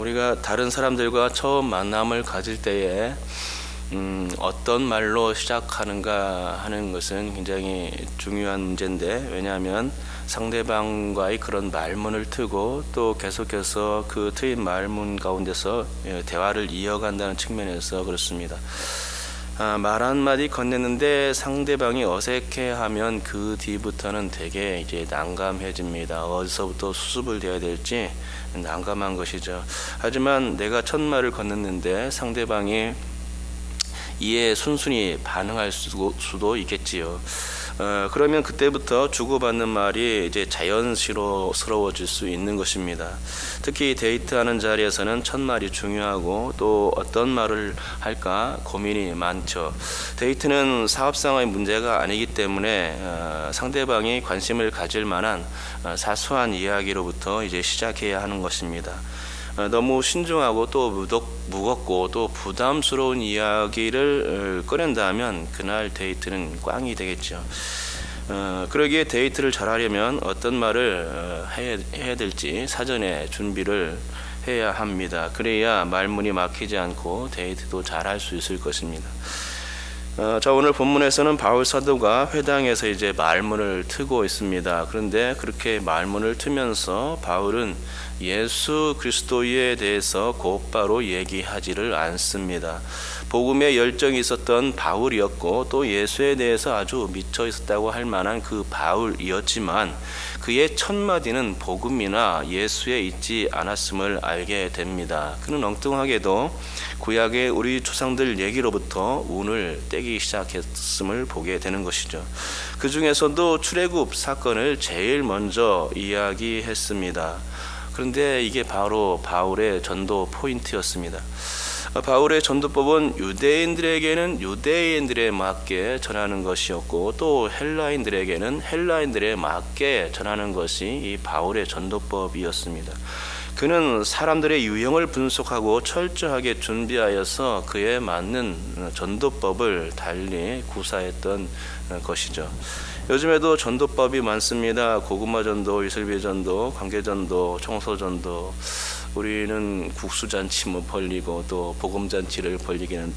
우리가 다른 사람들과 처음 만남을 가질 때에 어떤 말로 시작하는가 하는 것은 굉장히 중요한 문제인데, 왜냐하면 상대방과의 그런 말문을 트고 또 계속해서 그 트인 말문 가운데서 대화를 이어간다는 측면에서 그렇습니다. 말 한마디 건넸는데 상대방이 어색해하면 그 뒤부터는 되게 이제 난감해집니다. 어디서부터 수습을 돼야 될지 난감한 것이죠. 하지만 내가 첫 말을 건넸는데 상대방이 이에 순순히 반응할 수도 있겠지요. 그러면 그때부터 주고받는 말이 이제 자연스러워질 수 있는 것입니다. 특히 데이트하는 자리에서는 첫 말이 중요하고 또 어떤 말을 할까 고민이 많죠. 데이트는 사업상의 문제가 아니기 때문에 상대방이 관심을 가질 만한 사소한 이야기로부터 이제 시작해야 하는 것입니다. 너무 신중하고 또 무겁고 또 부담스러운 이야기를 꺼낸다면 그날 데이트는 꽝이 되겠죠. 그러기에 데이트를 잘하려면 어떤 말을 해야 될지 사전에 준비를 해야 합니다. 그래야 말문이 막히지 않고 데이트도 잘할 수 있을 것입니다. 자, 오늘 본문에서는 바울 사도가 회당에서 이제 말문을 트고 있습니다. 그런데 그렇게 말문을 트면서 바울은 예수 그리스도에 대해서 곧바로 얘기하지를 않습니다. 복음에 열정이 있었던 바울이었고 또 예수에 대해서 아주 미쳐 있었다고 할 만한 그 바울이었지만 그의 첫 마디는 복음이나 예수에 있지 않았음을 알게 됩니다. 그는 엉뚱하게도 구약의 우리 조상들 얘기로부터 운을 떼기 시작했음을 보게 되는 것이죠. 그 중에서도 출애굽 사건을 제일 먼저 이야기했습니다. 그런데 이게 바로 바울의 전도 포인트였습니다. 바울의 전도법은 유대인들에게는 유대인들에 맞게 전하는 것이었고 또 헬라인들에게는 헬라인들에 맞게 전하는 것이 이 바울의 전도법이었습니다. 그는 사람들의 유형을 분석하고 철저하게 준비하여서 그에 맞는 전도법을 달리 구사했던 것이죠. 요즘에도 전도법이 많습니다. 고구마 전도, 이슬비 전도, 관계 전도, 청소 전도. 우리는 국수잔치 벌리고 또 복음잔치를 벌리기는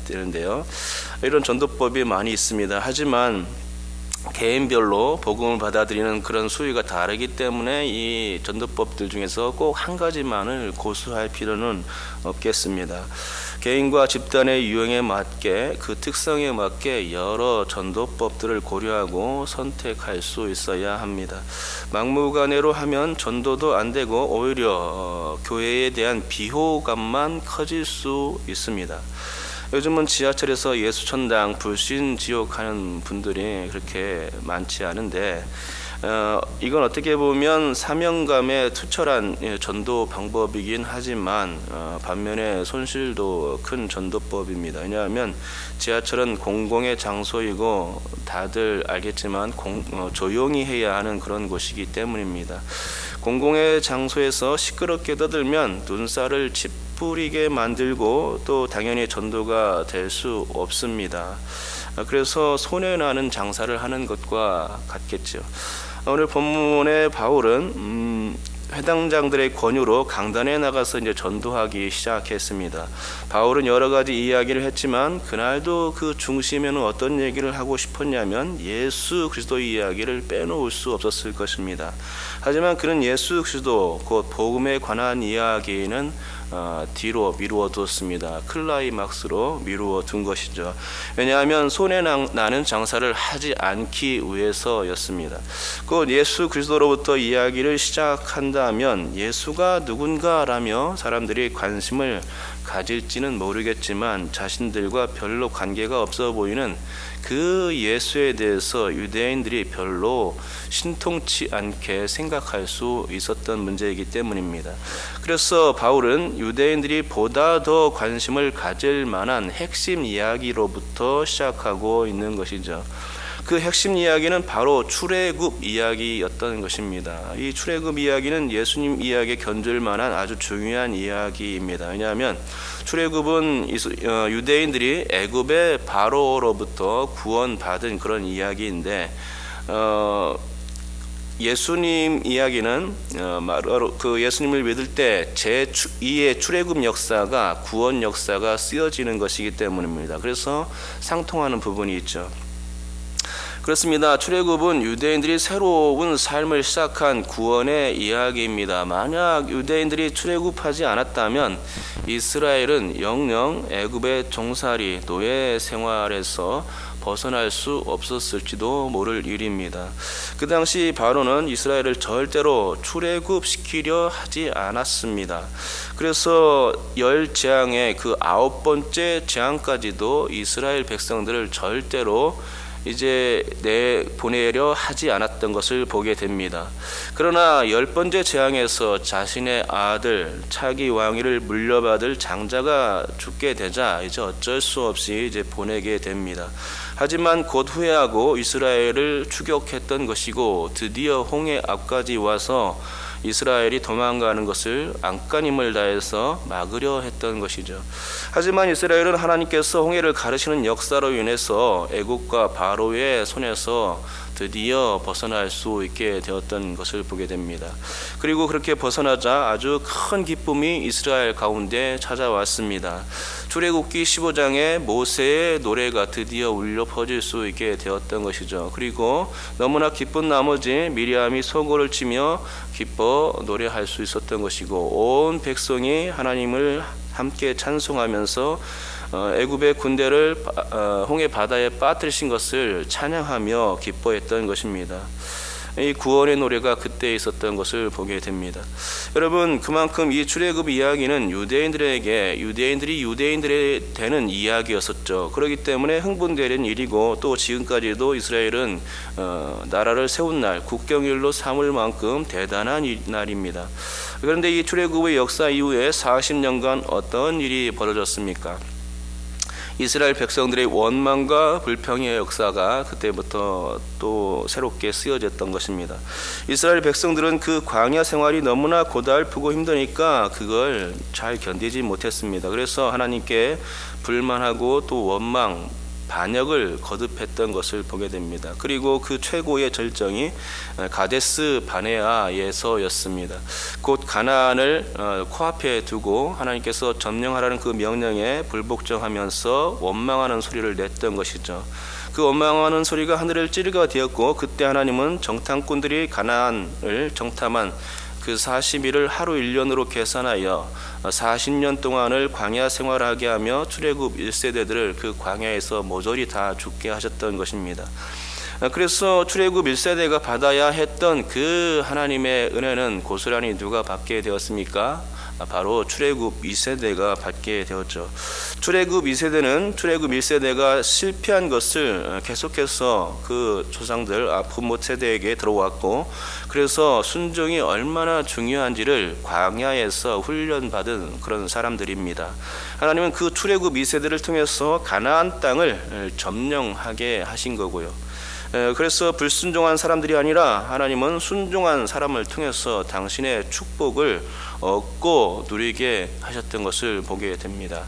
되는데요. 이런 전도법이 많이 있습니다. 하지만 개인별로 복음을 받아들이는 그런 수위가 다르기 때문에 이 전도법들 중에서 꼭 한 가지만을 고수할 필요는 없겠습니다. 개인과 집단의 유형에 맞게 그 특성에 맞게 여러 전도법들을 고려하고 선택할 수 있어야 합니다. 막무가내로 하면 전도도 안 되고 오히려 교회에 대한 비호감만 커질 수 있습니다. 요즘은 지하철에서 예수천당 불신지옥 하는 분들이 그렇게 많지 않은데 이건 어떻게 보면 사명감에 투철한 전도 방법이긴 하지만 반면에 손실도 큰 전도법입니다. 왜냐하면 지하철은 공공의 장소이고 다들 알겠지만 조용히 해야 하는 그런 곳이기 때문입니다. 공공의 장소에서 시끄럽게 떠들면 눈살을 찌푸리게 만들고 또 당연히 전도가 될 수 없습니다. 그래서 손해나는 장사를 하는 것과 같겠죠. 오늘 본문의 바울은 회당장들의 권유로 강단에 나가서 이제 전도하기 시작했습니다. 바울은 여러 가지 이야기를 했지만 그날도 그 중심에는 어떤 얘기를 하고 싶었냐면 예수 그리스도 이야기를 빼놓을 수 없었을 것입니다. 하지만 그는 예수 그리스도 곧 복음에 관한 이야기는 뒤로 미루어 두었습니다. 클라이막스로 미루어 둔 것이죠. 왜냐하면 손해나는 장사를 하지 않기 위해서였습니다. 곧 예수 그리스도로부터 이야기를 시작한다면 예수가 누군가라며 사람들이 관심을 가질지는 모르겠지만 자신들과 별로 관계가 없어 보이는 그 예수에 대해서 유대인들이 별로 신통치 않게 생각할 수 있었던 문제이기 때문입니다. 그래서 바울은 유대인들이 보다 더 관심을 가질 만한 핵심 이야기로부터 시작하고 있는 것이죠. 그 핵심 이야기는 바로 출애굽 이야기였던 것입니다. 이 출애굽 이야기는 예수님 이야기에 견줄 만한 아주 중요한 이야기입니다. 왜냐하면 출애굽은 유대인들이 애굽의 바로로부터 구원받은 그런 이야기인데 예수님 이야기는 바로 그 예수님을 믿을 때 제2의 출애굽 역사가 구원 역사가 쓰여지는 것이기 때문입니다. 그래서 상통하는 부분이 있죠. 그렇습니다. 출애굽은 유대인들이 새로운 삶을 시작한 구원의 이야기입니다. 만약 유대인들이 출애굽하지 않았다면 이스라엘은 영영 애굽의 종살이 노예 생활에서 벗어날 수 없었을지도 모를 일입니다. 그 당시 바로는 이스라엘을 절대로 출애굽시키려 하지 않았습니다. 그래서 10재앙의 그 9번째 재앙까지도 이스라엘 백성들을 절대로 이제 내보내려 하지 않았던 것을 보게 됩니다. 그러나 10번째 재앙에서 자신의 아들 차기 왕위를 물려받을 장자가 죽게 되자 이제 어쩔 수 없이 이제 보내게 됩니다. 하지만 곧 후회하고 이스라엘을 추격했던 것이고 드디어 홍해 앞까지 와서 이스라엘이 도망가는 것을 안간힘을 다해서 막으려 했던 것이죠. 하지만 이스라엘은 하나님께서 홍해를 가르시는 역사로 인해서 애국과 바로의 손에서 드디어 벗어날 수 있게 되었던 것을 보게 됩니다. 그리고 그렇게 벗어나자 아주 큰 기쁨이 이스라엘 가운데 찾아왔습니다. 출애굽기 15장에 모세의 노래가 드디어 울려 퍼질 수 있게 되었던 것이죠. 그리고 너무나 기쁜 나머지 미리암이 소고를 치며 기뻐 노래할 수 있었던 것이고 온 백성이 하나님을 함께 찬송하면서 애굽의 군대를 홍해 바다에 빠뜨리신 것을 찬양하며 기뻐했던 것입니다. 이 구원의 노래가 그때 있었던 것을 보게 됩니다. 여러분, 그만큼 이 출애굽 이야기는 유대인들이 유대인들이 되는 이야기였었죠. 그렇기 때문에 흥분되는 일이고 또 지금까지도 이스라엘은 나라를 세운 날, 국경일로 삼을 만큼 대단한 날입니다. 그런데 이 출애굽의 역사 이후에 40년간 어떤 일이 벌어졌습니까? 이스라엘 백성들의 원망과 불평의 역사가 그때부터 또 새롭게 쓰여졌던 것입니다. 이스라엘 백성들은 그 광야 생활이 너무나 고달프고 힘드니까 그걸 잘 견디지 못했습니다. 그래서 하나님께 불만하고 또 원망, 반역을 거듭했던 것을 보게 됩니다. 그리고 그 최고의 절정이 가데스 바네아에서였습니다. 곧 가나안을 코앞에 두고 하나님께서 점령하라는 그 명령에 불복종하면서 원망하는 소리를 냈던 것이죠. 그 원망하는 소리가 하늘을 찌르게 되었고 그때 하나님은 정탐꾼들이 가나안을 정탐한 그 40일을 하루 1년으로 계산하여 40년 동안을 광야 생활하게 하며 출애굽 1세대들을 그 광야에서 모조리 다 죽게 하셨던 것입니다. 그래서 출애굽 1세대가 받아야 했던 그 하나님의 은혜는 고스란히 누가 받게 되었습니까? 바로 출애굽 2세대가 받게 되었죠. 출애굽 2세대는 출애굽 1세대가 실패한 것을 계속해서 그 조상들 부모 세대에게 들어왔고 그래서 순종이 얼마나 중요한지를 광야에서 훈련받은 그런 사람들입니다. 하나님은 그 출애굽 2세대를 통해서 가나안 땅을 점령하게 하신 거고요. 그래서 불순종한 사람들이 아니라 하나님은 순종한 사람을 통해서 당신의 축복을 얻고 누리게 하셨던 것을 보게 됩니다.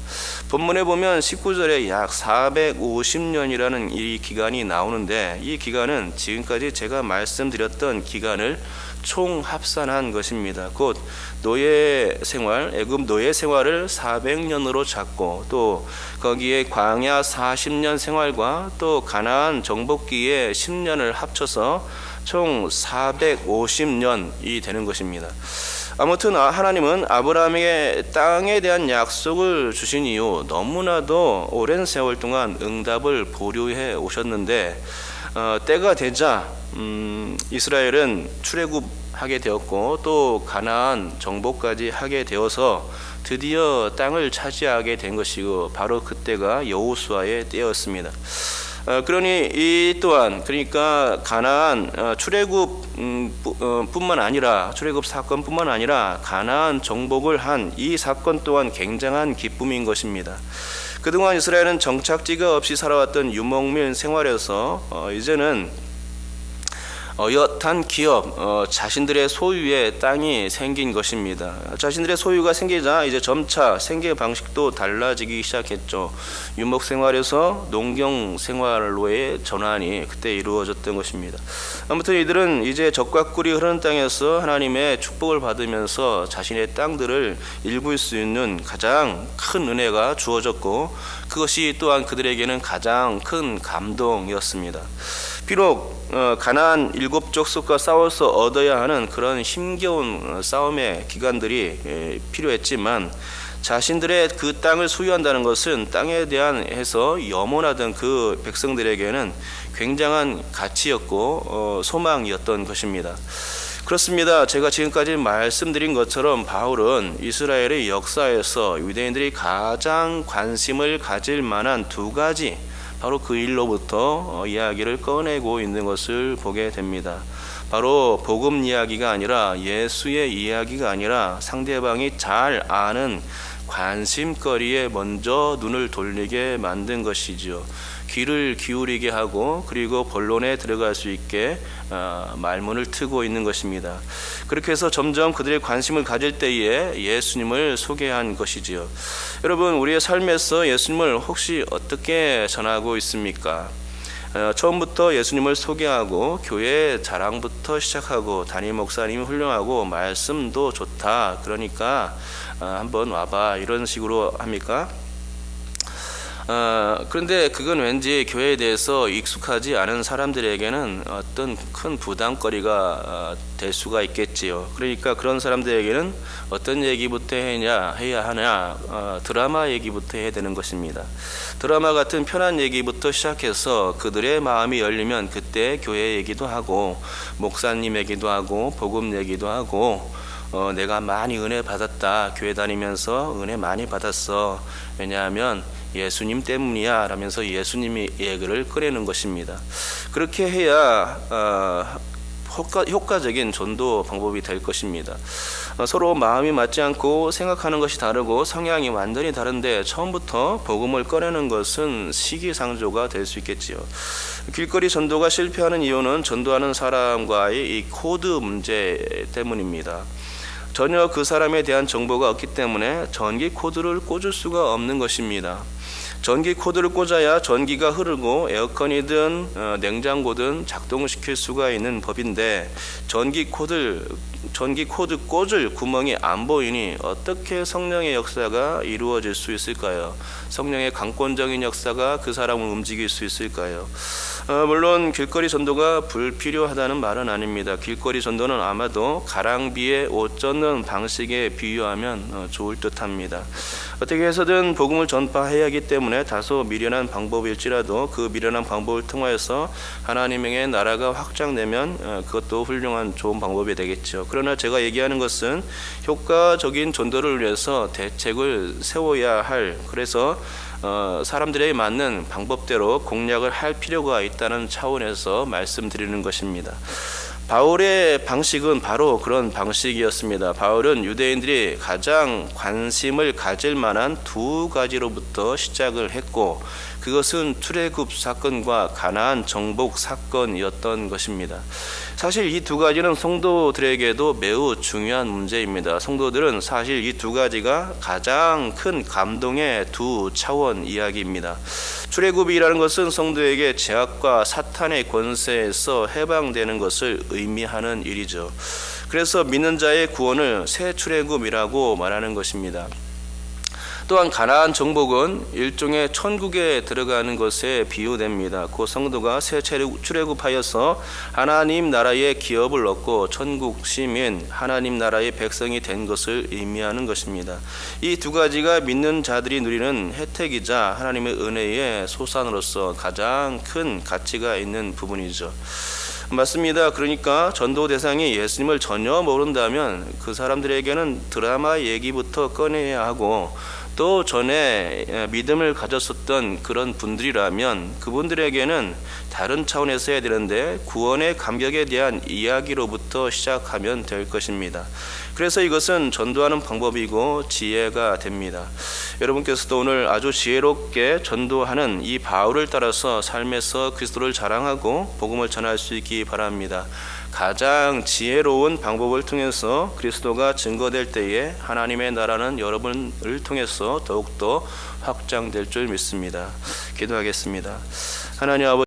본문에 보면 19절에 약 450년이라는 이 기간이 나오는데 이 기간은 지금까지 제가 말씀드렸던 기간을 총합산한 것입니다. 곧 노예 생활, 애굽 노예 생활을 400년으로 잡고 또 거기에 광야 40년 생활과 또 가나안 정복기에 10년을 합쳐서 총 450년이 되는 것입니다. 아무튼 하나님은 아브라함에게 땅에 대한 약속을 주신 이후 너무나도 오랜 세월 동안 응답을 보류해 오셨는데 때가 되자 이스라엘은 출애굽하게 되었고 또 가나안 정복까지 하게 되어서 드디어 땅을 차지하게 된 것이고 바로 그때가 여호수아의 때였습니다. 그러니 이 또한 그러니까 가나안 출애굽 뿐만 아니라 출애굽 사건뿐만 아니라 가나안 정복을 한 이 사건 또한 굉장한 기쁨인 것입니다. 그동안 이스라엘은 정착지가 없이 살아왔던 유목민 생활에서 이제는 여탄 기업, 자신들의 소유의 땅이 생긴 것입니다. 자신들의 소유가 생기자 이제 점차 생계 방식도 달라지기 시작했죠. 유목 생활에서 농경 생활로의 전환이 그때 이루어졌던 것입니다. 아무튼 이들은 이제 젖과 꿀이 흐르는 땅에서 하나님의 축복을 받으면서 자신의 땅들을 일구일 수 있는 가장 큰 은혜가 주어졌고, 그것이 또한 그들에게는 가장 큰 감동이었습니다. 비록 가나안 7족속과 싸워서 얻어야 하는 그런 힘겨운 싸움의 기간들이 필요했지만, 자신들의 그 땅을 소유한다는 것은 땅에 대한 해서 염원하던 그 백성들에게는 굉장한 가치였고 소망이었던 것입니다. 그렇습니다. 제가 지금까지 말씀드린 것처럼 바울은 이스라엘의 역사에서 유대인들이 가장 관심을 가질 만한 두 가지, 바로 그 일로부터 이야기를 꺼내고 있는 것을 보게 됩니다. 바로 복음 이야기가 아니라, 예수의 이야기가 아니라 상대방이 잘 아는 관심거리에 먼저 눈을 돌리게 만든 것이지요. 귀를 기울이게 하고 그리고 본론에 들어갈 수 있게 말문을 트고 있는 것입니다. 그렇게 해서 점점 그들의 관심을 가질 때에 예수님을 소개한 것이지요. 여러분, 우리의 삶에서 예수님을 혹시 어떻게 전하고 있습니까? 처음부터 예수님을 소개하고 교회 자랑부터 시작하고 담임 목사님이 훌륭하고 말씀도 좋다, 그러니까 한번 와봐, 이런 식으로 합니까? 그런데 그건 왠지 교회에 대해서 익숙하지 않은 사람들에게는 어떤 큰 부담거리가 될 수가 있겠지요. 그러니까 그런 사람들에게는 어떤 얘기부터 해야 하냐, 드라마 얘기부터 해야 되는 것입니다. 드라마 같은 편한 얘기부터 시작해서 그들의 마음이 열리면 그때 교회 얘기도 하고 목사님 얘기도 하고 복음 얘기도 하고 내가 많이 은혜 받았다, 교회 다니면서 은혜 많이 받았어, 왜냐하면 예수님 때문이야 라면서 예수님의 얘기를 꺼내는 것입니다. 그렇게 해야 효과적인 전도 방법이 될 것입니다. 서로 마음이 맞지 않고 생각하는 것이 다르고 성향이 완전히 다른데 처음부터 복음을 꺼내는 것은 시기상조가 될 수 있겠지요. 길거리 전도가 실패하는 이유는 전도하는 사람과의 이 코드 문제 때문입니다. 전혀 그 사람에 대한 정보가 없기 때문에 전기 코드를 꽂을 수가 없는 것입니다. 전기 코드를 꽂아야 전기가 흐르고 에어컨이든 냉장고든 작동시킬 수가 있는 법인데, 전기 코드 꽂을 구멍이 안 보이니 어떻게 성령의 역사가 이루어질 수 있을까요? 성령의 강권적인 역사가 그 사람을 움직일 수 있을까요? 물론 길거리 전도가 불필요하다는 말은 아닙니다. 길거리 전도는 아마도 가랑비에 옷 젖는 방식에 비유하면 좋을 듯합니다. 어떻게 해서든 복음을 전파해야 하기 때문에 다소 미련한 방법일지라도 그 미련한 방법을 통하여서 하나님의 나라가 확장되면 그것도 훌륭한 좋은 방법이 되겠죠. 그러나 제가 얘기하는 것은 효과적인 전도를 위해서 대책을 세워야 할, 그래서 사람들에게 맞는 방법대로 공략을 할 필요가 있다는 차원에서 말씀드리는 것입니다. 바울의 방식은 바로 그런 방식이었습니다. 바울은 유대인들이 가장 관심을 가질 만한 두 가지로부터 시작을 했고, 그것은 출애굽 사건과 가나안 정복 사건이었던 것입니다. 사실 이 두 가지는 성도들에게도 매우 중요한 문제입니다. 성도들은 사실 이 두 가지가 가장 큰 감동의 두 차원 이야기입니다. 출애굽이라는 것은 성도에게 죄악과 사탄의 권세에서 해방되는 것을 의미하는 일이죠. 그래서 믿는 자의 구원을 새 출애굽이라고 말하는 것입니다. 또한 가나안 정복은 일종의 천국에 들어가는 것에 비유됩니다. 그 성도가 새 출애굽하여서 하나님 나라의 기업을 얻고 천국 시민, 하나님 나라의 백성이 된 것을 의미하는 것입니다. 이 두 가지가 믿는 자들이 누리는 혜택이자 하나님의 은혜의 소산으로서 가장 큰 가치가 있는 부분이죠. 맞습니다. 그러니까 전도 대상이 예수님을 전혀 모른다면 그 사람들에게는 드라마 얘기부터 꺼내야 하고, 또 전에 믿음을 가졌었던 그런 분들이라면 그분들에게는 다른 차원에서 해야 되는데 구원의 감격에 대한 이야기로부터 시작하면 될 것입니다. 그래서 이것은 전도하는 방법이고 지혜가 됩니다. 여러분께서도 오늘 아주 지혜롭게 전도하는 이 바울을 따라서 삶에서 그리스도를 자랑하고 복음을 전할 수 있기 바랍니다. 가장 지혜로운 방법을 통해서 그리스도가 증거될 때에 하나님의 나라는 여러분을 통해서 더욱더 확장될 줄 믿습니다. 기도하겠습니다. 하나님 아버지,